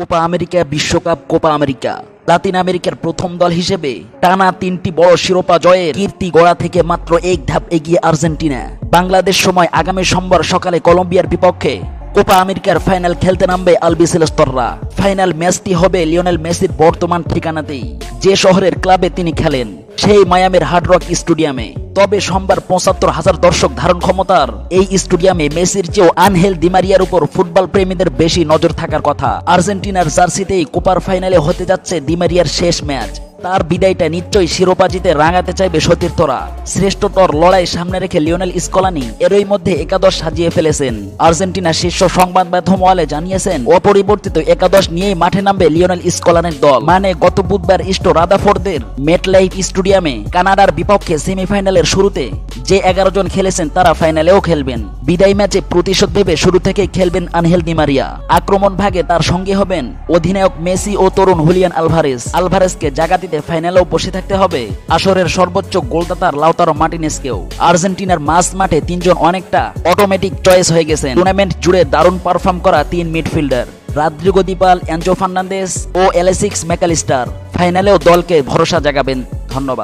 Copa America বিশ্বকাপ Copa America Latin আমেরিকার প্রথম দল হিসেবে টানা 3টি বড় শিরোপা জয়ের কীর্তি গড়া থেকে মাত্র এক ধাপ এগিয়ে আর্জেন্টিনা। বাংলাদেশ সময় আগামী সোমবার সকালে কলম্বিয়ার বিপক্ষে কোপা আমেরিকার ফাইনাল খেলতে নামবে আলবিসেলেস্তাররা। ফাইনাল ম্যাচটি হবে লিওনেল মেসির বর্তমান ঠিকানাতেই, যে শহরের ক্লাবে তিনি খেলেন, সেই মায়ামির হার্ড রক স্টেডিয়ামে। তবে সোমবার ৭৫,০০০ দর্শক ধারণ ক্ষমতার এই স্টেডিয়ামে মেসির চেয়েও আনহেল দি মারিয়ার উপর ফুটবল প্রেমীদের বেশি নজর থাকার কথা। আর্জেন্টিনার জার্সিতেই কোপার ফাইনালে হতে যাচ্ছে দি মারিয়ার শেষ ম্যাচ। তার বিদায়টা নিশ্চয়ই শিরোপা জিতে রাঙাতে চাইবে সতীর্থরা। শ্রেষ্ঠতর লড়াই সামনে রেখে লিওনেল স্কলানি এরই মধ্যে একাদশ সাজিয়ে ফেলেছেন। আর্জেন্টিনা শীর্ষ সংবাদ মাধ্যম ওয়ালে জানিয়েছেন, অপরিবর্তিত একাদশ নিয়েই মাঠে নামবে লিওনেল স্কলানির দল। মানে গত বুধবার ইস্ট রাদাফোর্দের মেটলাইফ স্টেডিয়ামে কানাডার বিপক্ষে সেমিফাইনালের শুরুতে যে 11 জন খেলেছেন তারা ফাইনালেও খেলবেন। বিদায় ম্যাচে প্রতিশোধ ভেবে শুরু থেকেই খেলবেন আনহেল দি মারিয়া। আক্রমণ ভাগে তার সঙ্গে হবেন অধিনায়ক মেসি ও তরুণ হুলিয়ান আলভারেজকে জায়গা দিতে ফাইনালেও বসে থাকতে হবে আসরের সর্বোচ্চ গোলদাতার লাউতারো মার্টিনেজকেও। আর্জেন্টিনার মাঝ মাঠে 3 জন অনেকটা অটোমেটিক চয়েস হয়ে গেছেন। টুর্নামেন্ট জুড়ে দারুণ পারফর্ম করা 3 মিডফিল্ডার রদ্রিগো দি পাল, এনজো ফার্নান্দেজ ও অ্যালেক্সিস ম্যাকালিস্টার ফাইনালেও দলকে ভরসা জাগাবেন। ধন্যবাদ।